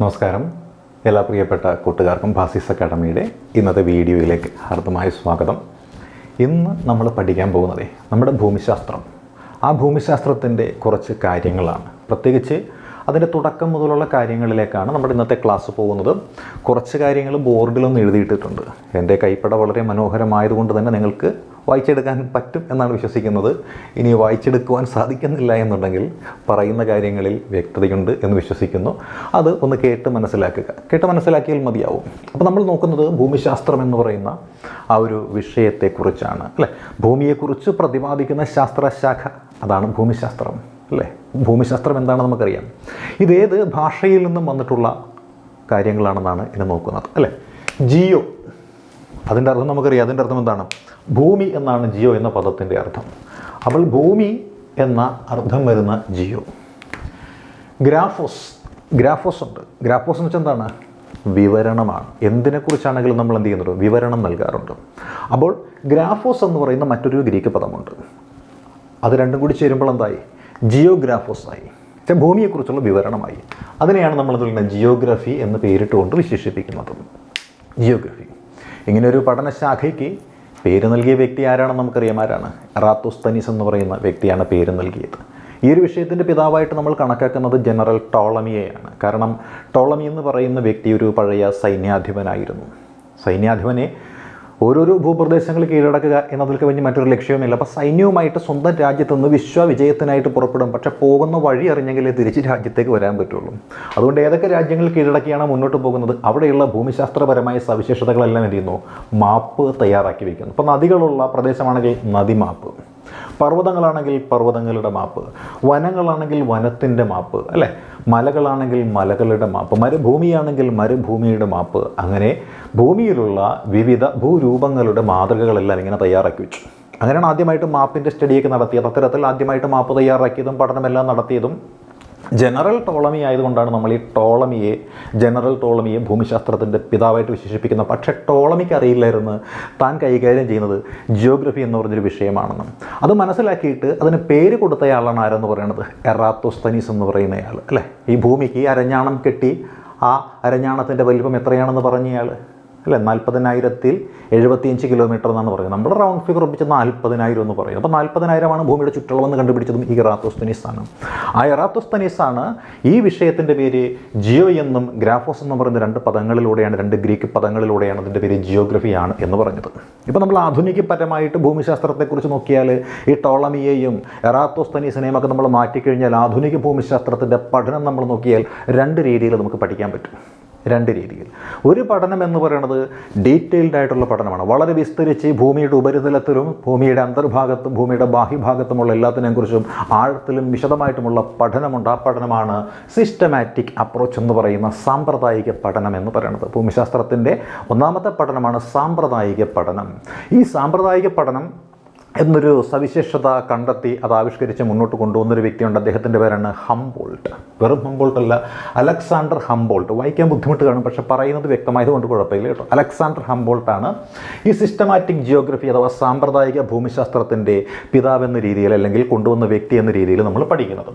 നമസ്കാരം. എല്ലാ പ്രിയപ്പെട്ട കൂട്ടുകാർക്കും ഭാസിസ് അക്കാഡമിയുടെ ഇന്നത്തെ വീഡിയോയിലേക്ക് ഹാർദമായ സ്വാഗതം. ഇന്ന് നമ്മൾ പഠിക്കാൻ പോകുന്നത് നമ്മുടെ ഭൂമിശാസ്ത്രം. ആ ഭൂമിശാസ്ത്രത്തിൻ്റെ കുറച്ച് കാര്യങ്ങളാണ്. പ്രത്യേകിച്ച് അതിൻ്റെ തുടക്കം മുതലുള്ള കാര്യങ്ങളിലേക്കാണ് നമ്മുടെ ഇന്നത്തെ ക്ലാസ് പോകുന്നത്. കുറച്ച് കാര്യങ്ങൾ ബോർഡിലൊന്നും എഴുതിയിട്ടിട്ടുണ്ട്. എൻ്റെ കൈപ്പട വളരെ മനോഹരമായതുകൊണ്ട് തന്നെ നിങ്ങൾക്ക് വായിച്ചെടുക്കാൻ പറ്റും എന്നാണ് വിശ്വസിക്കുന്നത്. ഇനി വായിച്ചെടുക്കുവാൻ സാധിക്കുന്നില്ല എന്നുണ്ടെങ്കിൽ പറയുന്ന കാര്യങ്ങളിൽ വ്യക്തതയുണ്ട് എന്ന് വിശ്വസിക്കുന്നു. അത് ഒന്ന് കേട്ട് മനസ്സിലാക്കിയാൽ മതിയാവും. അപ്പോൾ നമ്മൾ നോക്കുന്നത് ഭൂമിശാസ്ത്രം എന്ന് പറയുന്ന ആ ഒരു വിഷയത്തെക്കുറിച്ചാണ്, അല്ലേ? ഭൂമിയെക്കുറിച്ച് പ്രതിപാദിക്കുന്ന ശാസ്ത്രശാഖ അതാണ് ഭൂമിശാസ്ത്രം, അല്ലേ? ഭൂമിശാസ്ത്രം എന്താണെന്ന് നമുക്കറിയാം. ഇതേത് ഭാഷയിൽ നിന്നും വന്നിട്ടുള്ള കാര്യങ്ങളാണെന്നാണ് ഇതിനെ നോക്കുന്നത്, അല്ലേ? ജിയോ, അതിൻ്റെ അർത്ഥം നമുക്കറിയാം. അതിൻ്റെ അർത്ഥം എന്താണ്? ഭൂമി എന്നാണ് ജിയോ എന്ന പദത്തിൻ്റെ അർത്ഥം. അപ്പോൾ ഭൂമി എന്ന അർത്ഥം വരുന്ന ജിയോ. ഗ്രാഫോസ് ഉണ്ട്. ഗ്രാഫോസ് എന്ന് വെച്ചാൽ എന്താണ്? വിവരണമാണ്. എന്തിനെക്കുറിച്ചാണെങ്കിലും നമ്മൾ എന്ത് ചെയ്യുന്നുണ്ട്? വിവരണം നൽകാറുണ്ട്. അപ്പോൾ ഗ്രാഫോസ് എന്ന് പറയുന്ന മറ്റൊരു ഗ്രീക്ക് പദമുണ്ട്. അത് രണ്ടും കൂടി ചേരുമ്പോൾ എന്തായി? ജിയോഗ്രാഫോസായി. ഭൂമിയെക്കുറിച്ചുള്ള വിവരണമായി. അതിനെയാണ് നമ്മൾ ജിയോഗ്രഫി എന്ന് പേരിട്ടുകൊണ്ട് വിശേഷിപ്പിക്കുന്നത്. ജിയോഗ്രഫി ഇങ്ങനെ ഒരു പഠനശാഖയ്ക്ക് പേര് നൽകിയ വ്യക്തി ആരാണെന്ന് നമുക്കറിയാം. ആരാണ്? എറാത്തോസ്തനീസ് എന്ന് പറയുന്ന വ്യക്തിയാണ് പേര് നൽകിയത്. ഈ ഒരു വിഷയത്തിൻ്റെ പിതാവായിട്ട് നമ്മൾ കണക്കാക്കുന്നത് ജനറൽ ടോളമിയെയാണ്. കാരണം ടോളമി എന്ന് പറയുന്ന വ്യക്തി ഒരു പഴയ സൈന്യാധിപനായിരുന്നു. സൈന്യാധിപനെ ഓരോരോ ഭൂപ്രദേശങ്ങൾ കീഴടക്കുക എന്നതിൽ കവിഞ്ഞ് മറ്റൊരു ലക്ഷ്യവുമില്ല. അപ്പോൾ സൈന്യവുമായിട്ട് സ്വന്തം രാജ്യത്ത് നിന്ന് വിശ്വവിജയത്തിനായിട്ട് പുറപ്പെടും. പക്ഷേ പോകുന്ന വഴി അറിഞ്ഞെങ്കിലേ തിരിച്ച് രാജ്യത്തേക്ക് വരാൻ പറ്റുള്ളൂ. അതുകൊണ്ട് ഏതൊക്കെ രാജ്യങ്ങൾ കീഴടക്കിയാണ് മുന്നോട്ട് പോകുന്നത് അവിടെയുള്ള ഭൂമിശാസ്ത്രപരമായ സവിശേഷതകളെല്ലാം എന്ത് ചെയ്യുന്നു? മാപ്പ് തയ്യാറാക്കി വയ്ക്കുന്നു. ഇപ്പോൾ നദികളുള്ള പ്രദേശമാണെങ്കിൽ നദി മാപ്പ്, പർവ്വതങ്ങളാണെങ്കിൽ പർവ്വതങ്ങളുടെ മാപ്പ്, വനങ്ങളാണെങ്കിൽ വനത്തിൻ്റെ മാപ്പ്, അല്ലേ? മലകളാണെങ്കിൽ മലകളുടെ മാപ്പ്, മരുഭൂമിയാണെങ്കിൽ മരുഭൂമിയുടെ മാപ്പ്. അങ്ങനെ ഭൂമിയിലുള്ള വിവിധ ഭൂരൂപങ്ങളുടെ മാതൃകകളെല്ലാം ഇങ്ങനെ തയ്യാറാക്കി വെച്ചു. അങ്ങനെയാണ് ആദ്യമായിട്ട് മാപ്പിൻ്റെ സ്റ്റഡിയൊക്കെ നടത്തിയത്. അത്തരത്തിൽ ആദ്യമായിട്ട് മാപ്പ് തയ്യാറാക്കിയതും പഠനമെല്ലാം നടത്തിയതും ജനറൽ ടോളമി ആയതുകൊണ്ടാണ് നമ്മൾ ഈ ജനറൽ ടോളമിയെ ഭൂമിശാസ്ത്രത്തിൻ്റെ പിതാവായിട്ട് വിശേഷിപ്പിക്കുന്നത്. പക്ഷേ ടോളമിക്ക് അറിയില്ലായിരുന്നു താൻ കൈകാര്യം ചെയ്യുന്നത് ജിയോഗ്രഫി എന്ന് പറഞ്ഞൊരു വിഷയമാണെന്ന്. അത് മനസ്സിലാക്കിയിട്ട് അതിന് പേര് കൊടുത്തയാളാണ് ആരെന്ന് പറയുന്നത്? എറാത്തോസ്തനീസ് എന്ന് പറയുന്നയാൾ, അല്ലേ? ഈ ഭൂമിക്ക് അരഞ്ഞാണം കെട്ടി ആ അരഞ്ഞാണത്തിൻ്റെ വലിപ്പം എത്രയാണെന്ന് പറഞ്ഞയാൾ, അല്ലേ? 40,075 കിലോമീറ്റർ എന്നാണ് പറയുന്നത്. നമ്മുടെ റൗണ്ട് ഫിഗർ ഒപ്പിച്ച് 40,000 എന്ന് പറയും. അപ്പോൾ 40,000 ഭൂമിയുടെ ചുറ്റളവെന്ന് കണ്ടുപിടിച്ചതും ഈ എറാത്തോസ്തനീസാണ്. ആ എറാത്തോസ്തനീസാണ് ഈ വിഷയത്തിൻ്റെ പേര് ജിയോ എന്നും ഗ്രാഫോസ് എന്ന് പറയുന്ന രണ്ട് ഗ്രീക്ക് പദങ്ങളിലൂടെയാണ് അതിൻ്റെ പേര് ജിയോഗ്രഫിയാണ് എന്ന് പറഞ്ഞത്. ഇപ്പോൾ നമ്മൾ ആധുനികപരമായിട്ട് ഭൂമിശാസ്ത്രത്തെക്കുറിച്ച് നോക്കിയാൽ ഈ ടോളമിയെയും എറാത്തോസ്തനീസിനെയും ഒക്കെ നമ്മൾ മാറ്റിക്കഴിഞ്ഞാൽ ആധുനിക ഭൂമിശാസ്ത്രത്തിൻ്റെ പഠനം നമ്മൾ നോക്കിയാൽ രണ്ട് രീതിയിൽ നമുക്ക് പഠിക്കാൻ പറ്റും. രണ്ട് രീതിയിൽ. ഒരു പഠനം എന്ന് പറയുന്നത് ഡീറ്റെയിൽഡ് ആയിട്ടുള്ള പഠനമാണ്. വളരെ വിസ്തരിച്ച് ഭൂമിയുടെ ഉപരിതലത്തിലും ഭൂമിയുടെ അന്തർഭാഗത്തും ഭൂമിയുടെ ബാഹ്യഭാഗത്തുമുള്ള എല്ലാത്തിനെയും കുറിച്ചും ആഴത്തിലും വിശദമായിട്ടുമുള്ള പഠനമുണ്ട്. ആ പഠനമാണ് സിസ്റ്റമാറ്റിക് അപ്രോച്ച് എന്ന് പറയുന്ന സാമ്പ്രദായിക പഠനം എന്ന് പറയുന്നത്. ഭൂമിശാസ്ത്രത്തിൻ്റെ ഒന്നാമത്തെ പഠനമാണ് സാമ്പ്രദായിക പഠനം. ഈ സാമ്പ്രദായിക പഠനം എന്നൊരു സവിശേഷത കണ്ടെത്തി അത് ആവിഷ്കരിച്ച് മുന്നോട്ട് കൊണ്ടുവന്നൊരു വ്യക്തിയുണ്ട്. അദ്ദേഹത്തിൻ്റെ പേരാണ് ഹംബോൾട്ട്. വെറും ഹംബോൾട്ട് അല്ല, അലക്സാണ്ടർ ഹംബോൾട്ട്. വായിക്കാൻ ബുദ്ധിമുട്ട് കാണും, പക്ഷേ പറയുന്നത് വ്യക്തമായതുകൊണ്ട് കുഴപ്പമില്ല കേട്ടോ. അലക്സാണ്ടർ ഹംബോൾട്ടാണ് ഈ സിസ്റ്റമാറ്റിക് ജിയോഗ്രഫി അഥവാ സാമ്പ്രദായിക ഭൂമിശാസ്ത്രത്തിൻ്റെ പിതാവെന്ന രീതിയിൽ അല്ലെങ്കിൽ കൊണ്ടുവന്ന വ്യക്തി എന്ന രീതിയിൽ നമ്മൾ പഠിക്കുന്നത്.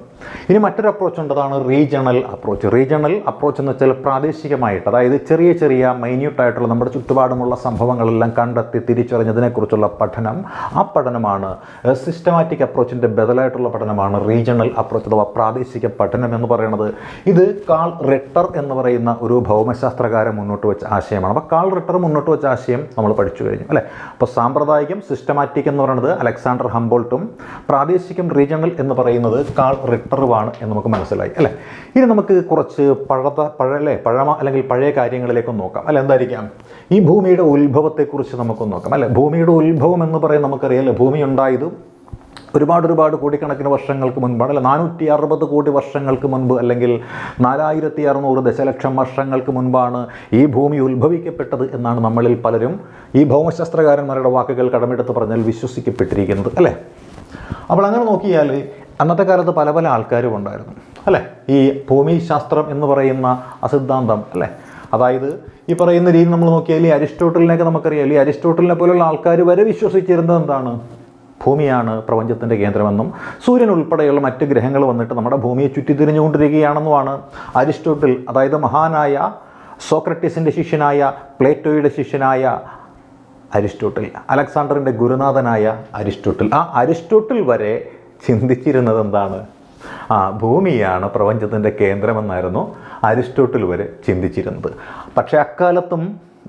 ഇനി മറ്റൊരു അപ്രോച്ച് ഉണ്ട്, അതാണ് റീജിയണൽ അപ്രോച്ച്. റീജിയണൽ അപ്രോച്ച് എന്ന് വെച്ചാൽ പ്രാദേശികമായിട്ട്, അതായത് ചെറിയ ചെറിയ മൈന്യൂട്ടായിട്ടുള്ള നമ്മുടെ ചുറ്റുപാടുമുള്ള സംഭവങ്ങളെല്ലാം കണ്ടെത്തി തിരിച്ചറിഞ്ഞതിനെക്കുറിച്ചുള്ള പഠനം. ആ പഠനമാണ് സിസ്റ്റമാറ്റിക് അപ്രോച്ചിൻ്റെ ബദലായിട്ടുള്ള പഠനമാണ് റീജിയണൽ അപ്രോച്ച് അഥവാ പ്രാദേശിക പഠനം എന്ന് പറയുന്നത്. ഇത് കാൾ റിട്ടർ എന്ന് പറയുന്ന ഒരു ഭൗമശാസ്ത്രകാരൻ മുന്നോട്ട് വെച്ച ആശയമാണ്. അപ്പോൾ കാൾ റിട്ടർ മുന്നോട്ട് വെച്ച ആശയം നമ്മൾ പഠിച്ചു കഴിഞ്ഞു, അല്ലേ? അപ്പോൾ സാമ്പ്രദായികം സിസ്റ്റമാറ്റിക് എന്ന് പറയുന്നത് അലക്സാണ്ടർ ഹംബോൾട്ടും പ്രാദേശികം റീജിയണൽ എന്ന് പറയുന്നത് കാൾ റിട്ടറുമാണ് എന്ന് നമുക്ക് മനസ്സിലായി, അല്ലേ? ഇനി നമുക്ക് കുറച്ച് പഴയ കാര്യങ്ങളിലേക്കൊന്ന് നോക്കാം, അല്ലെ? എന്തായിരിക്കാം? ഈ ഭൂമിയുടെ ഉത്ഭവത്തെക്കുറിച്ച് നമുക്കൊന്ന് നോക്കാം, അല്ലെ? ഭൂമിയുടെ ഉത്ഭവം എന്ന് പറയുന്നത് നമുക്കറിയാം. ഭൂമി ഉണ്ടായത് ഒരുപാട് കോടിക്കണക്കിന് വർഷങ്ങൾക്ക് മുൻപാണ്, അല്ലെ? 460 കോടി വർഷങ്ങൾക്ക് മുൻപ് അല്ലെങ്കിൽ 4600 ദശലക്ഷം വർഷങ്ങൾക്ക് മുൻപാണ് ഈ ഭൂമി ഉത്ഭവിക്കപ്പെട്ടത് എന്നാണ് നമ്മളിൽ പലരും ഈ ഭൗമശാസ്ത്രകാരന്മാരുടെ വാക്കുകൾ കടമെടുത്ത് പറഞ്ഞാൽ വിശ്വസിക്കപ്പെട്ടിരിക്കുന്നത്, അല്ലേ? അപ്പോൾ അങ്ങനെ നോക്കിയാൽ അന്നത്തെ കാലത്ത് പല ആൾക്കാരും ഉണ്ടായിരുന്നു, അല്ലേ? ഈ ഭൂമിശാസ്ത്രം എന്ന് പറയുന്ന സിദ്ധാന്തം, അല്ലേ? അതായത് ഈ പറയുന്ന രീതി നമ്മൾ നോക്കിയാൽ ഈ അരിസ്റ്റോട്ടലിനെയൊക്കെ നമുക്കറിയാം. ഈ അരിസ്റ്റോട്ടലിനെ പോലുള്ള ആൾക്കാർ വരെ വിശ്വസിച്ചിരുന്നത് എന്താണ്? ഭൂമിയാണ് പ്രപഞ്ചത്തിൻ്റെ കേന്ദ്രമെന്നും സൂര്യൻ ഉൾപ്പെടെയുള്ള മറ്റ് ഗ്രഹങ്ങൾ വന്നിട്ട് നമ്മുടെ ഭൂമിയെ ചുറ്റിത്തിരിഞ്ഞുകൊണ്ടിരിക്കുകയാണെന്നുമാണ് അരിസ്റ്റോട്ടിൽ, അതായത് മഹാനായ സോക്രട്ടീസിൻ്റെ ശിഷ്യനായ പ്ലേറ്റോയുടെ ശിഷ്യനായ അരിസ്റ്റോട്ടിൽ, അലക്സാണ്ടറിൻ്റെ ഗുരുനാഥനായ അരിസ്റ്റോട്ടിൽ, ആ അരിസ്റ്റോട്ടിൽ വരെ ചിന്തിച്ചിരുന്നത് എന്താണ്? ഭൂമിയാണ് പ്രപഞ്ചത്തിൻ്റെ കേന്ദ്രമെന്നായിരുന്നു അരിസ്റ്റോട്ടിൽ വരെ ചിന്തിച്ചിരുന്നത്. പക്ഷേ അക്കാലത്തും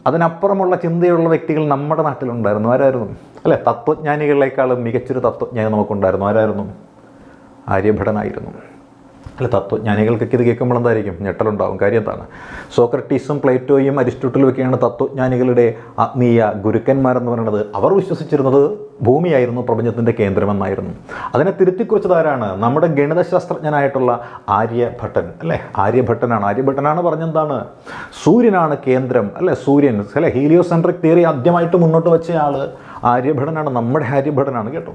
അതിനപ്പുറമുള്ള ചിന്തയുള്ള വ്യക്തികൾ നമ്മുടെ നാട്ടിലുണ്ടായിരുന്നു. ആരായിരുന്നു? അല്ലേ, തത്വജ്ഞാനികളെക്കാളും മികച്ചൊരു തത്വജ്ഞാനി നമുക്കുണ്ടായിരുന്നു. ആരായിരുന്നു? ആര്യഭടനായിരുന്നു. അല്ല, തത്വജ്ഞാനികൾക്കൊക്കെ ഇത് കേൾക്കുമ്പോൾ എന്തായിരിക്കും? ഞെട്ടലുണ്ടാവും. കാര്യം എന്താണ്? സോക്രട്ടീസും പ്ലേറ്റോയും അരിസ്റ്റോട്ടിലും ഒക്കെയാണ് തത്വജ്ഞാനികളുടെ ആത്മീയ ഗുരുക്കന്മാരെന്ന് പറയുന്നത്. അവർ വിശ്വസിച്ചിരുന്നത് ഭൂമിയായിരുന്നു പ്രപഞ്ചത്തിൻ്റെ കേന്ദ്രമെന്നായിരുന്നു. അതിനെ തിരുത്തിക്കുറിച്ചതാരാണ്? നമ്മുടെ ഗണിതശാസ്ത്രജ്ഞനായിട്ടുള്ള ആര്യഭട്ടൻ. അല്ലേ, ആര്യഭട്ടനാണ് പറഞ്ഞെന്താണ്? സൂര്യനാണ് കേന്ദ്രം. അല്ലേ, സൂര്യൻ, അല്ലെ, ഹീലിയോസെൻട്രിക് തിയറി ആദ്യമായിട്ട് മുന്നോട്ട് വെച്ചയാൾ ആര്യഭടനാണ്, നമ്മുടെ ആര്യഭടനാണ് കേട്ടോ.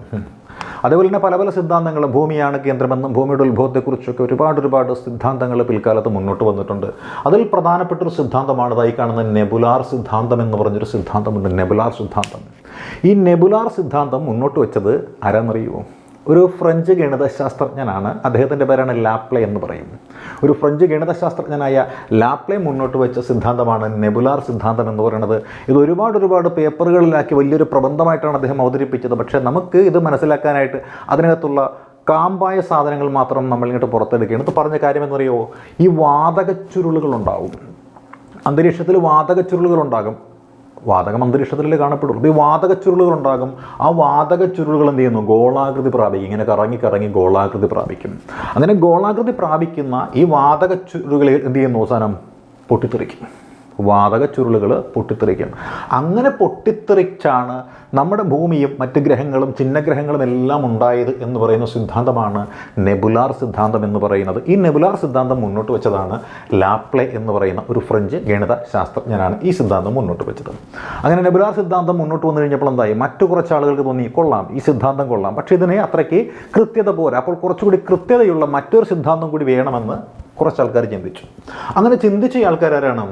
അതേപോലെ തന്നെ പല പല സിദ്ധാന്തങ്ങൾ, ഭൂമിയാണ് കേന്ദ്രമെന്നും ഭൂമിയുടെ ഉത്ഭവത്തെക്കുറിച്ചൊക്കെ ഒരുപാട് സിദ്ധാന്തങ്ങൾ പിൽക്കാലത്ത് മുന്നോട്ട് വന്നിട്ടുണ്ട്. അതിൽ പ്രധാനപ്പെട്ടൊരു സിദ്ധാന്തമാണ് ഇതായി കാണുന്ന നെബുലാർ സിദ്ധാന്തം എന്ന് പറഞ്ഞൊരു സിദ്ധാന്തമുണ്ട്. നെബുലാർ സിദ്ധാന്തം. ഈ നെബുലാർ സിദ്ധാന്തം മുന്നോട്ട് വെച്ചത് ആരാന്നറിയുമോ? ഒരു ഫ്രഞ്ച് ഗണിതശാസ്ത്രജ്ഞനാണ്. അദ്ദേഹത്തിൻ്റെ പേരാണ് ലാപ്ലെ എന്ന് പറയും. ഒരു ഫ്രഞ്ച് ഗണിതശാസ്ത്രജ്ഞനായ ലാപ്ലെ മുന്നോട്ട് വെച്ച സിദ്ധാന്തമാണ് നെബുലാർ സിദ്ധാന്തം എന്ന് പറയുന്നത്. ഇത് ഒരുപാട് പേപ്പറുകളിലാക്കി വലിയൊരു പ്രബന്ധമായിട്ടാണ് അദ്ദേഹം അവതരിപ്പിച്ചത്. പക്ഷേ നമുക്ക് ഇത് മനസ്സിലാക്കാനായിട്ട് അതിനകത്തുള്ള കാമ്പായ സാധനങ്ങൾ മാത്രം നമ്മളിങ്ങോട്ട് പുറത്തെടുക്കുകയാണ്. ഇത് പറഞ്ഞ കാര്യം എന്നറിയുമോ? ഈ വാതകച്ചുരുളുകളുണ്ടാവും, അന്തരീക്ഷത്തിൽ വാതകച്ചുരുളുകളുണ്ടാകും. വാതകം അന്തരീക്ഷത്തിലല്ലേ കാണപ്പെടുള്ളൂ. ഈ വാതകച്ചുരുളുകളുണ്ടാകും. ആ വാതകച്ചുരുളുകൾ എന്ത് ചെയ്യുന്നു? ഗോളാകൃതി പ്രാപിക്കും. ഇങ്ങനെ കറങ്ങി ഗോളാകൃതി പ്രാപിക്കും. അങ്ങനെ ഗോളാകൃതി പ്രാപിക്കുന്ന ഈ വാതകച്ചുരുളുകളിൽ എന്ത് ചെയ്യുന്നു? അവസാനം പൊട്ടിത്തെറിക്കും. വാതകച്ചുരുളുകൾ പൊട്ടിത്തെറിക്കും. അങ്ങനെ പൊട്ടിത്തെറിച്ചാണ് നമ്മുടെ ഭൂമിയും മറ്റ് ഗ്രഹങ്ങളും ചിഹ്നഗ്രഹങ്ങളും എല്ലാം ഉണ്ടായത് എന്ന് പറയുന്ന സിദ്ധാന്തമാണ് നെബുലാർ സിദ്ധാന്തം എന്ന് പറയുന്നത്. ഈ നെബുലാർ സിദ്ധാന്തം മുന്നോട്ട് വെച്ചതാണ് ലാപ്ലെ എന്ന് പറയുന്ന ഒരു ഫ്രഞ്ച് ഗണിത ശാസ്ത്രജ്ഞനാണ് ഈ സിദ്ധാന്തം മുന്നോട്ട് വെച്ചത്. അങ്ങനെ നെബുലാർ സിദ്ധാന്തം മുന്നോട്ട് വന്നു കഴിഞ്ഞപ്പോൾ എന്തായി? മറ്റു കുറച്ച് ആളുകൾക്ക് തോന്നി, കൊള്ളാം, ഈ സിദ്ധാന്തം കൊള്ളാം, പക്ഷേ ഇതിനെ അത്രയ്ക്ക് കൃത്യത പോരാ, അപ്പോൾ കുറച്ചുകൂടി കൃത്യതയുള്ള മറ്റൊരു സിദ്ധാന്തം കൂടി വേണമെന്ന് കുറച്ച് ആൾക്കാർ ചിന്തിച്ചു. അങ്ങനെ ചിന്തിച്ച ആൾക്കാരാരാണ്?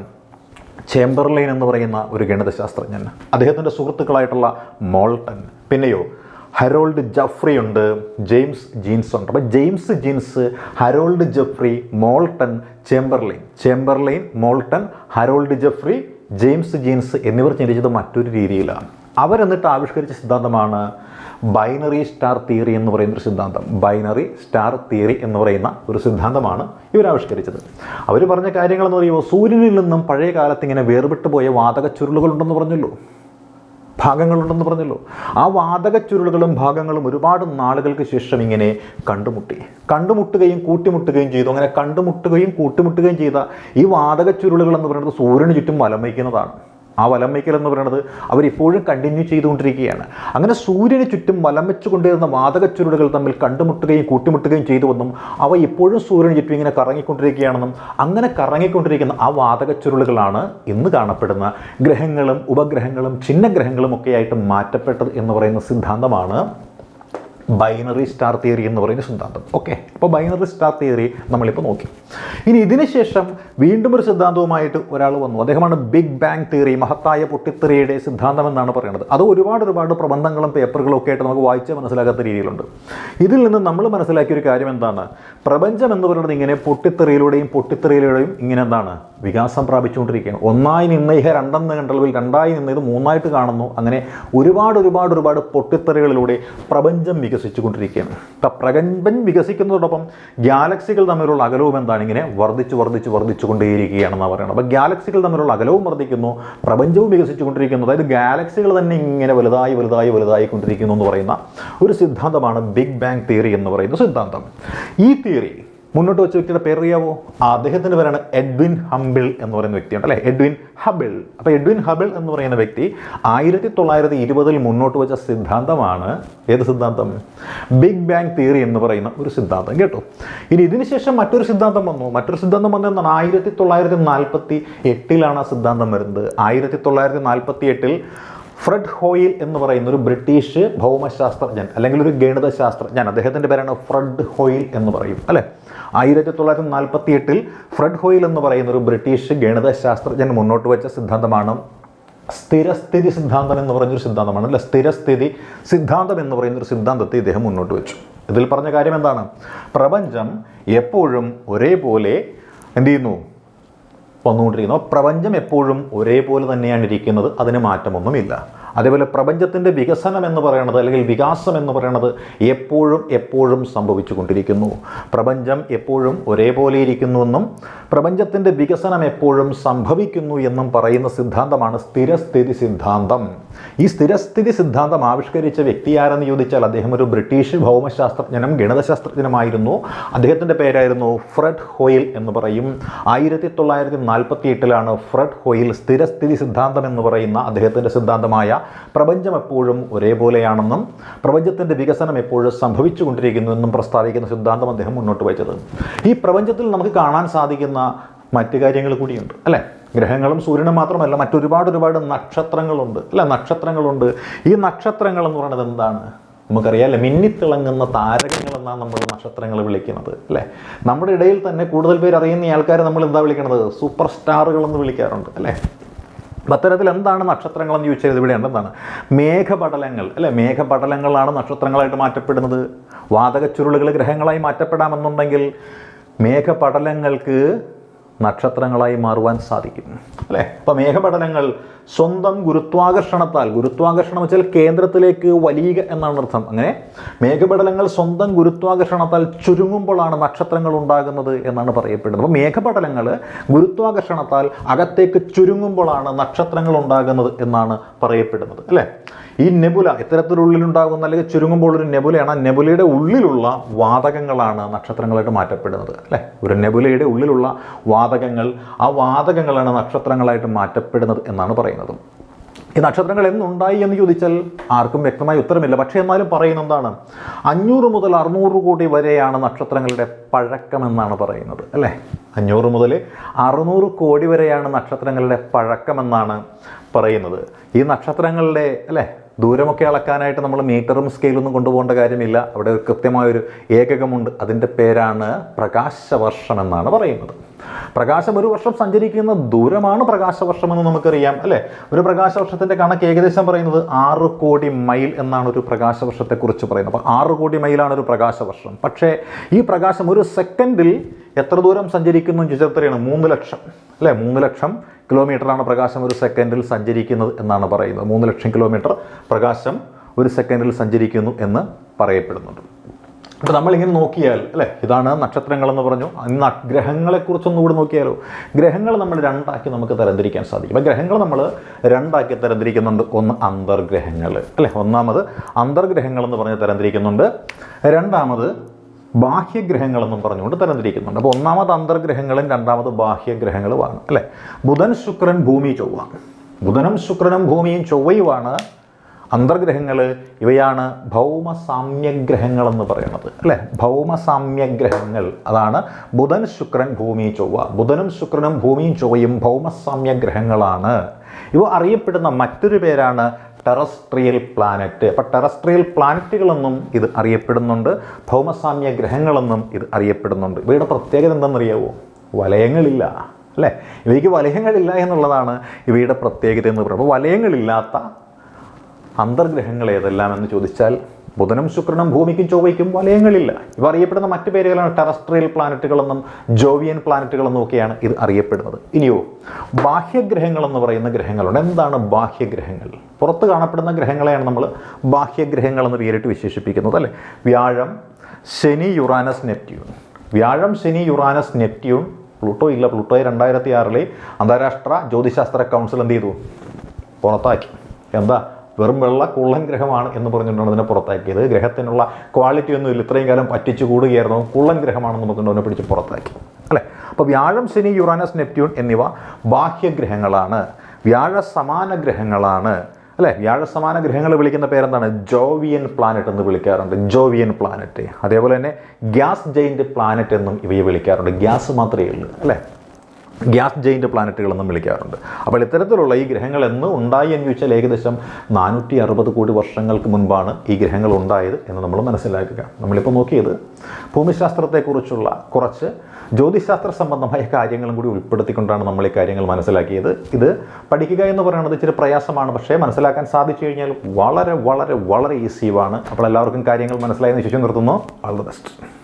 ചേംബർലൈൻ എന്ന് പറയുന്ന ഒരു ഗണിതശാസ്ത്രജ്ഞൻ, അദ്ദേഹത്തിൻ്റെ സുഹൃത്തുക്കളായിട്ടുള്ള മോൾട്ടൺ, പിന്നെയോ ഹരോൾഡ് ജഫ്രി ഉണ്ട്, ജെയിംസ് ജീൻസ് ഉണ്ട്. അപ്പോൾ James Jeans, Harold Jeffreys, Moulton, Chamberlin, Moulton, Harold Jeffreys, James Jeans എന്നിവർ ചിന്തിച്ചത് മറ്റൊരു രീതിയിലാണ്. അവരെന്നിട്ട് ആവിഷ്കരിച്ച സിദ്ധാന്തമാണ് ബൈനറി സ്റ്റാർ തിയറി എന്ന് പറയുന്നൊരു സിദ്ധാന്തം. ബൈനറി സ്റ്റാർ തിയറി എന്ന് പറയുന്ന ഒരു സിദ്ധാന്തമാണ് ഇവർ ആവിഷ്കരിച്ചത്. അവർ പറഞ്ഞ കാര്യങ്ങളെന്ന് പറയുമ്പോൾ, സൂര്യനിൽ നിന്നും പഴയ കാലത്ത് ഇങ്ങനെ വേർപെട്ട് പോയ വാതകച്ചുരുളുകളുണ്ടെന്ന് പറഞ്ഞല്ലോ, ഭാഗങ്ങളുണ്ടെന്ന് പറഞ്ഞല്ലോ. ആ വാതകച്ചുരുളുകളും ഭാഗങ്ങളും ഒരുപാട് നാളുകൾക്ക് ശേഷം ഇങ്ങനെ കണ്ടുമുട്ടുകയും കൂട്ടിമുട്ടുകയും ചെയ്തു. അങ്ങനെ കണ്ടുമുട്ടുകയും കൂട്ടിമുട്ടുകയും ചെയ്ത ഈ വാതകച്ചുരുളുകൾ എന്ന് പറയുന്നത് സൂര്യന് ചുറ്റും വലം വയ്ക്കുന്നതാണ്. ആ വലം വയ്ക്കൽ എന്ന് പറയുന്നത് അവരിപ്പോഴും കണ്ടിന്യൂ ചെയ്തുകൊണ്ടിരിക്കുകയാണ്. അങ്ങനെ സൂര്യന് ചുറ്റും വലം വെച്ചുകൊണ്ടിരുന്ന വാതകച്ചുരുളുകൾ തമ്മിൽ കണ്ടുമുട്ടുകയും കൂട്ടിമുട്ടുകയും ചെയ്തുവെന്നും അവ ഇപ്പോഴും സൂര്യന് ചുറ്റും ഇങ്ങനെ കറങ്ങിക്കൊണ്ടിരിക്കുകയാണെന്നും അങ്ങനെ കറങ്ങിക്കൊണ്ടിരിക്കുന്ന ആ വാതകച്ചുരുളുകളാണ് ഇന്ന് കാണപ്പെടുന്ന ഗ്രഹങ്ങളും ഉപഗ്രഹങ്ങളും ചിഹ്നഗ്രഹങ്ങളും ഒക്കെയായിട്ട് മാറ്റപ്പെട്ടത് എന്ന് പറയുന്ന സിദ്ധാന്തമാണ് ബൈനറി സ്റ്റാർ തിയറി എന്ന് പറയുന്ന സിദ്ധാന്തം. ഓക്കെ, അപ്പോൾ ബൈനറി സ്റ്റാർ തിയറി നമ്മളിപ്പോൾ നോക്കി. ഇനി ഇതിന് ശേഷം വീണ്ടും ഒരു സിദ്ധാന്തവുമായിട്ട് ഒരാൾ വന്നു. അദ്ദേഹമാണ് ബിഗ് ബാങ് തിയറി, മഹത്തായ പൊട്ടിത്തെറിയുടെ സിദ്ധാന്തം എന്നാണ് പറയുന്നത്. അത് ഒരുപാട് പ്രബന്ധങ്ങളും പേപ്പറുകളും ഒക്കെ ആയിട്ട് നമുക്ക് വായിച്ച് മനസ്സിലാക്കാത്ത രീതിയിലുണ്ട്. ഇതിൽ നിന്ന് നമ്മൾ മനസ്സിലാക്കിയ ഒരു കാര്യം എന്താണ്? പ്രപഞ്ചം എന്ന് പറയുന്നത് ഇങ്ങനെ പൊട്ടിത്തെറിയിലൂടെയും ഇങ്ങനെ എന്താണ് വികാസം പ്രാപിച്ചുകൊണ്ടിരിക്കുകയാണ്. ഒന്നായി നിന്ന് ഇഹ രണ്ടെന്ന് കണ്ടളവിൽ രണ്ടായി നിന്ന് ഇത് മൂന്നായിട്ട് കാണുന്നു. അങ്ങനെ ഒരുപാട് പൊട്ടിത്തെറികളിലൂടെ പ്രപഞ്ചം വികസിച്ചുകൊണ്ടിരിക്കുകയാണ്. പ്രപഞ്ചം വികസിക്കുന്നതോടൊപ്പം ഗാലക്സികൾ തമ്മിലുള്ള അകലവും എന്താണ് ഇങ്ങനെ വർദ്ധിച്ചു കൊണ്ടേയിരിക്കുകയാണെന്നാണ് പറയുന്നത്. അപ്പോൾ ഗാലക്സികൾ തമ്മിലുള്ള അകലവും വർദ്ധിക്കുന്നു, പ്രപഞ്ചവും വികസിച്ചുകൊണ്ടിരിക്കുന്നു. അതായത് ഗാലക്സികൾ തന്നെ ഇങ്ങനെ വലുതായി കൊണ്ടിരിക്കുന്നു എന്ന് പറയുന്ന ഒരു സിദ്ധാന്തമാണ് ബിഗ് ബാങ് തിയറി എന്ന് പറയുന്ന സിദ്ധാന്തം. ഈ തിയറി മുന്നോട്ട് വെച്ച വ്യക്തിയുടെ പേരറിയാവോ? അദ്ദേഹത്തിൻ്റെ പേരാണ് എഡ്വിൻ ഹബിൾ എന്ന് പറയുന്ന വ്യക്തിയുണ്ട് അല്ലേ, എഡ്വിൻ ഹബിൾ. അപ്പോൾ എഡ്വിൻ ഹബിൾ എന്ന് പറയുന്ന വ്യക്തി 1920 മുന്നോട്ട് വെച്ച സിദ്ധാന്തമാണ് ഏത് സിദ്ധാന്തം? ബിഗ് ബാങ് തിയറി എന്ന് പറയുന്ന ഒരു സിദ്ധാന്തം കേട്ടോ. ഇനി ഇതിന് ശേഷം മറ്റൊരു സിദ്ധാന്തം വന്നു. വന്നതാണ് 1948 ആ സിദ്ധാന്തം വരുന്നത്. 1948 ഫ്രെഡ് ഹോയിൽ എന്ന് പറയുന്ന ഒരു ബ്രിട്ടീഷ് ഭൗമശാസ്ത്രജ്ഞൻ അല്ലെങ്കിൽ ഒരു ഗണിതശാസ്ത്രജ്ഞൻ, അദ്ദേഹത്തിൻ്റെ പേരാണ് ഫ്രെഡ് ഹോയിൽ എന്ന് പറയും അല്ലേ. 1948 ഫ്രെഡ് ഹോയിൽ എന്ന് പറയുന്ന ഒരു ബ്രിട്ടീഷ് ഗണിതശാസ്ത്രജ്ഞൻ മുന്നോട്ട് വെച്ച സിദ്ധാന്തമാണ് സ്ഥിരസ്ഥിതി സിദ്ധാന്തം എന്ന് പറയുന്നൊരു സിദ്ധാന്തമാണ് അല്ലെ. സ്ഥിരസ്ഥിതി സിദ്ധാന്തം എന്ന് പറയുന്നൊരു സിദ്ധാന്തത്തെ ഇദ്ദേഹം മുന്നോട്ട് വെച്ചു. ഇതിൽ പറഞ്ഞ കാര്യം എന്താണ്? പ്രപഞ്ചം എപ്പോഴും ഒരേപോലെ എന്ത് ചെയ്യുന്നു? വന്നുകൊണ്ടിരിക്കുന്നു. പ്രപഞ്ചം എപ്പോഴും ഒരേപോലെ തന്നെയാണ് ഇരിക്കുന്നത്, അതിന് മാറ്റമൊന്നുമില്ല. അതേപോലെ പ്രപഞ്ചത്തിൻ്റെ വികസനം എന്ന് പറയുന്നത് അല്ലെങ്കിൽ വികാസം എന്ന് പറയുന്നത് എപ്പോഴും സംഭവിച്ചു കൊണ്ടിരിക്കുന്നു. പ്രപഞ്ചം എപ്പോഴും ഒരേപോലെ ഇരിക്കുന്നുവെന്നും പ്രപഞ്ചത്തിൻ്റെ വികസനം എപ്പോഴും സംഭവിക്കുന്നു എന്നും പറയുന്ന സിദ്ധാന്തമാണ് സ്ഥിരസ്ഥിതി സിദ്ധാന്തം. ഈ സ്ഥിരസ്ഥിതി സിദ്ധാന്തം ആവിഷ്കരിച്ച വ്യക്തി ആരെന്ന് ചോദിച്ചാൽ അദ്ദേഹം ഒരു ബ്രിട്ടീഷ് ഭൗമശാസ്ത്രജ്ഞനും ഗണിതശാസ്ത്രജ്ഞനുമായിരുന്നു. അദ്ദേഹത്തിൻ്റെ പേരായിരുന്നു ഫ്രെഡ് ഹോയിൽ എന്ന് പറയും. 1948 ഫ്രെഡ് ഹോയിൽ സ്ഥിരസ്ഥിതി സിദ്ധാന്തം എന്ന് പറയുന്ന അദ്ദേഹത്തിൻ്റെ സിദ്ധാന്തമായ പ്രപഞ്ചം എപ്പോഴും ഒരേപോലെയാണെന്നും പ്രപഞ്ചത്തിൻ്റെ വികസനം എപ്പോഴും സംഭവിച്ചു കൊണ്ടിരിക്കുന്നുവെന്നും പ്രസ്താവിക്കുന്ന സിദ്ധാന്തം അദ്ദേഹം മുന്നോട്ട് വെച്ചത്. ഈ പ്രപഞ്ചത്തിൽ നമുക്ക് കാണാൻ സാധിക്കുന്ന മറ്റു കാര്യങ്ങൾ കൂടിയുണ്ട് അല്ലേ. ഗ്രഹങ്ങളും സൂര്യനും മാത്രമല്ല, മറ്റൊരുപാട് നക്ഷത്രങ്ങളുണ്ട് അല്ലേ. നക്ഷത്രങ്ങളുണ്ട്. ഈ നക്ഷത്രങ്ങൾ എന്ന് പറയുന്നത് എന്താണ്? നമുക്കറിയാം അല്ലേ, മിന്നിത്തിളങ്ങുന്ന താരകങ്ങൾ എന്നാണ് നമ്മൾ നക്ഷത്രങ്ങൾ വിളിക്കുന്നത് അല്ലേ. നമ്മുടെ ഇടയിൽ തന്നെ കൂടുതൽ പേര് അറിയുന്ന ആൾക്കാരെ നമ്മൾ എന്താ വിളിക്കുന്നത്? സൂപ്പർ സ്റ്റാറുകൾ എന്ന് വിളിക്കാറുണ്ട് അല്ലേ. അത്തരത്തിൽ എന്താണ് നക്ഷത്രങ്ങളെന്ന് ചോദിച്ചാൽ ഇവിടെ എന്താണ്? മേഘപടലങ്ങൾ അല്ലേ. മേഘപടലങ്ങളാണ് നക്ഷത്രങ്ങളായിട്ട് മാറ്റപ്പെടുന്നത്. വാതക ചുരുളുകൾ ഗ്രഹങ്ങളായി മാറ്റപ്പെടാമെന്നുണ്ടെങ്കിൽ മേഘപടലങ്ങൾക്ക് നക്ഷത്രങ്ങളായി മാറുവാൻ സാധിക്കും അല്ലേ. അപ്പോൾ മേഘപടലങ്ങൾ സ്വന്തം ഗുരുത്വാകർഷണം വെച്ചാൽ കേന്ദ്രത്തിലേക്ക് വലിയുക എന്നാണ് അർത്ഥം. അങ്ങനെ മേഘപടലങ്ങൾ സ്വന്തം ഗുരുത്വാകർഷണത്താൽ ചുരുങ്ങുമ്പോഴാണ് നക്ഷത്രങ്ങൾ ഉണ്ടാകുന്നത് എന്നാണ് പറയപ്പെടുന്നത്. അപ്പോൾ മേഘപടലങ്ങൾ ഗുരുത്വാകർഷണത്താൽ അകത്തേക്ക് ചുരുങ്ങുമ്പോഴാണ് നക്ഷത്രങ്ങൾ ഉണ്ടാകുന്നത് എന്നാണ് പറയപ്പെടുന്നത് അല്ലേ. ഈ നെബുല ഇത്തരത്തിലുള്ളിലുണ്ടാകുന്ന അല്ലെങ്കിൽ ചുരുങ്ങുമ്പോൾ ഒരു നെബുലയാണ്. ആ നെബുലയുടെ ഉള്ളിലുള്ള വാതകങ്ങളാണ് നക്ഷത്രങ്ങളായിട്ട് മാറ്റപ്പെടുന്നത് അല്ലേ. ഒരു നെബുലയുടെ ഉള്ളിലുള്ള വാതകങ്ങൾ, ആ വാതകങ്ങളാണ് നക്ഷത്രങ്ങളായിട്ട് മാറ്റപ്പെടുന്നത് എന്നാണ് പറയുന്നത്. ഈ നക്ഷത്രങ്ങൾ എന്നുണ്ടായി എന്ന് ചോദിച്ചാൽ ആർക്കും വ്യക്തമായ ഉത്തരമില്ല. പക്ഷേ എന്നാലും പറയുന്നത് എന്താണ്? 500 മുതൽ 600 കോടി വരെയാണ് നക്ഷത്രങ്ങളുടെ പഴക്കമെന്നാണ് പറയുന്നത് അല്ലേ. 500 മുതൽ 600 കോടി വരെയാണ് നക്ഷത്രങ്ങളുടെ പഴക്കമെന്നാണ് പറയുന്നത്. ഈ നക്ഷത്രങ്ങളുടെ അല്ലേ ദൂരമൊക്കെ അളക്കാനായിട്ട് നമ്മൾ മീറ്ററും സ്കെയിലൊന്നും കൊണ്ടുപോകേണ്ട കാര്യമില്ല. അവിടെ കൃത്യമായൊരു ഏകകമുണ്ട്. അതിൻ്റെ പേരാണ് പ്രകാശവർഷം എന്നാണ് പറയുന്നത്. പ്രകാശം ഒരു വർഷം സഞ്ചരിക്കുന്ന ദൂരമാണ് പ്രകാശവർഷമെന്ന് നമുക്കറിയാം അല്ലേ. ഒരു പ്രകാശവർഷത്തിൻ്റെ കണക്ക് ഏകദേശം പറയുന്നത് 6 കോടി മൈൽ എന്നാണ് ഒരു പ്രകാശവർഷത്തെക്കുറിച്ച് പറയുന്നത്. അപ്പോൾ 6 കോടി മൈലാണ് ഒരു പ്രകാശവർഷം. പക്ഷേ ഈ പ്രകാശം ഒരു സെക്കൻഡിൽ എത്ര ദൂരം സഞ്ചരിക്കുന്നു എന്ന് ചോദിച്ചാൽ എത്രയാണ്? 3 ലക്ഷം അല്ലേ. 3 ലക്ഷം കിലോമീറ്ററാണ് പ്രകാശം ഒരു സെക്കൻഡിൽ സഞ്ചരിക്കുന്നത് എന്നാണ് പറയുന്നത്. 3 ലക്ഷം കിലോമീറ്റർ പ്രകാശം ഒരു സെക്കൻഡിൽ സഞ്ചരിക്കുന്നു എന്ന് പറയപ്പെടുന്നുണ്ട്. അപ്പോൾ നമ്മളിങ്ങനെ നോക്കിയാൽ അല്ലേ, ഇതാണ് നക്ഷത്രങ്ങളെന്ന് പറഞ്ഞു. ഗ്രഹങ്ങളെക്കുറിച്ചൊന്നുകൂടി നോക്കിയാലോ. ഗ്രഹങ്ങൾ നമ്മൾ രണ്ടാക്കി നമുക്ക് തരംതിരിക്കാൻ സാധിക്കും. അപ്പോൾ ഗ്രഹങ്ങൾ നമ്മൾ രണ്ടാക്കി തരംതിരിക്കുന്നുണ്ട്. ഒന്ന് അന്തർഗ്രഹങ്ങൾ അല്ലേ. ഒന്നാമത് അന്തർഗ്രഹങ്ങളെന്ന് പറഞ്ഞ് തരംതിരിക്കുന്നുണ്ട്. രണ്ടാമത് ബാഹ്യഗ്രഹങ്ങളെന്നും പറഞ്ഞുകൊണ്ട് തരംതിരിക്കുന്നുണ്ട്. അപ്പോൾ ഒന്നാമത് അന്തർഗ്രഹങ്ങളും രണ്ടാമത് ബാഹ്യഗ്രഹങ്ങളുമാണ് അല്ലേ. ബുധൻ, ശുക്രൻ, ഭൂമി, ചൊവ്വ. ബുധനും ശുക്രനും ഭൂമിയും ചൊവ്വയുമാണ് അന്തർഗ്രഹങ്ങൾ. ഇവയാണ് ഭൗമസാമ്യഗ്രഹങ്ങളെന്ന് പറയുന്നത് അല്ലേ. ഭൗമസാമ്യഗ്രഹങ്ങൾ അതാണ് ബുധൻ, ശുക്രൻ, ഭൂമി, ചൊവ്വ. ബുധനും ശുക്രനും ഭൂമിയും ചൊവ്വയും ഭൗമസാമ്യഗ്രഹങ്ങളാണ്. ഇവ അറിയപ്പെടുന്ന മറ്റൊരു പേരാണ് ടെറസ്ട്രിയൽ പ്ലാനറ്റ്. അപ്പോൾ ടെറസ്ട്രിയൽ പ്ലാനറ്റുകളെന്നും ഇത് അറിയപ്പെടുന്നുണ്ട്, ഭൗമസാമ്യ ഗ്രഹങ്ങളെന്നും ഇത് അറിയപ്പെടുന്നുണ്ട്. ഇവയുടെ പ്രത്യേകത എന്താണെന്നറിയാവോ? വലയങ്ങളില്ല അല്ലേ. ഇവയ്ക്ക് വലയങ്ങളില്ല എന്നുള്ളതാണ് ഇവയുടെ പ്രത്യേകത എന്ന് പറയുന്നത്. അപ്പോൾ വലയങ്ങളില്ലാത്ത അന്തർഗ്രഹങ്ങൾ ഏതെല്ലാം എന്ന് ചോദിച്ചാൽ ബുധനും ശുക്രനും ഭൂമിക്കും ചൊവ്വയ്ക്കും വലയങ്ങളില്ല. ഇവ അറിയപ്പെടുന്ന മറ്റു പേരുകളാണ് ടെറസ്ട്രിയൽ പ്ലാനറ്റുകളെന്നും ജോവിയൻ പ്ലാനറ്റുകളെന്നും ഒക്കെയാണ് ഇത് അറിയപ്പെടുന്നത്. ഇനിയോ ബാഹ്യഗ്രഹങ്ങളെന്ന് പറയുന്ന ഗ്രഹങ്ങളുണ്ട്. എന്താണ് ബാഹ്യഗ്രഹങ്ങൾ? പുറത്ത് കാണപ്പെടുന്ന ഗ്രഹങ്ങളെയാണ് നമ്മൾ ബാഹ്യഗ്രഹങ്ങൾ എന്ന് പേരിട്ട് വിശേഷിപ്പിക്കുന്നത് അല്ലേ. വ്യാഴം, ശനി, യുറാനസ്, നെപ്റ്റ്യൂൺ. വ്യാഴം, ശനി, യുറാനസ്, നെപ്റ്റ്യൂൺ. പ്ലൂട്ടോ ഇല്ല. പ്ലൂട്ടോയെ 2006 അന്താരാഷ്ട്ര ജ്യോതിശാസ്ത്ര കൗൺസിൽ എന്ത് ചെയ്തു? പുറത്താക്കി. എന്താ? വെറും വെള്ള കുള്ളൻ ഗ്രഹമാണ് എന്ന് പറഞ്ഞുകൊണ്ടാണ് അതിനെ പുറത്താക്കിയത്. ഗ്രഹത്തിനുള്ള ക്വാളിറ്റി ഒന്നുമില്ല, ഇത്രയും കാലം പറ്റിച്ചു കൂടുകയായിരുന്നു, കുള്ളൻ ഗ്രഹമാണെന്ന് പറഞ്ഞുകൊണ്ട് അവനെ പിടിച്ച് പുറത്താക്കി അല്ലേ. അപ്പോൾ വ്യാഴം, ശനി, യുറാനസ്, നെപ്റ്റ്യൂൺ എന്നിവ ബാഹ്യഗ്രഹങ്ങളാണ്, വ്യാഴ സമാന ഗ്രഹങ്ങളാണ് അല്ലേ. വ്യാഴ സമാന ഗ്രഹങ്ങൾ വിളിക്കുന്ന പേരെന്താണ്? ജോവിയൻ പ്ലാനറ്റ് എന്ന് വിളിക്കാറുണ്ട്. Jovian planet. അതേപോലെ തന്നെ ഗ്യാസ് ജെയിൻറ്റ് പ്ലാനറ്റ് എന്നും ഇവയെ വിളിക്കാറുണ്ട്. ഗ്യാസ് മാത്രമേ ഉള്ളൂ അല്ലേ. ഗ്യാസ് ജെയിൻ്റ് പ്ലാനറ്റുകളെന്നും വിളിക്കാറുണ്ട്. അപ്പോൾ ഇത്തരത്തിലുള്ള ഈ ഗ്രഹങ്ങൾ എന്ന് ഉണ്ടായി എന്ന് ചോദിച്ചാൽ ഏകദേശം 460 കോടി വർഷങ്ങൾക്ക് മുൻപാണ് ഈ ഗ്രഹങ്ങൾ ഉണ്ടായത് എന്ന് നമ്മൾ മനസ്സിലാക്കുക. നമ്മളിപ്പോൾ നോക്കിയത് ഭൂമിശാസ്ത്രത്തെക്കുറിച്ചുള്ള കുറച്ച് ജ്യോതിശാസ്ത്ര സംബന്ധമായ കാര്യങ്ങളും കൂടി ഉൾപ്പെടുത്തിക്കൊണ്ടാണ് നമ്മൾ ഈ കാര്യങ്ങൾ മനസ്സിലാക്കിയത്. ഇത് പഠിക്കുക എന്ന് പറയുന്നത് ഇച്ചിരി പ്രയാസമാണ്, പക്ഷേ മനസ്സിലാക്കാൻ സാധിച്ചു കഴിഞ്ഞാൽ വളരെ വളരെ വളരെ ഈസിയുമാണ്. അപ്പോൾ എല്ലാവർക്കും കാര്യങ്ങൾ മനസ്സിലായെന്ന് വിശ്വസിച്ച് നിർത്തുന്നു. All the best.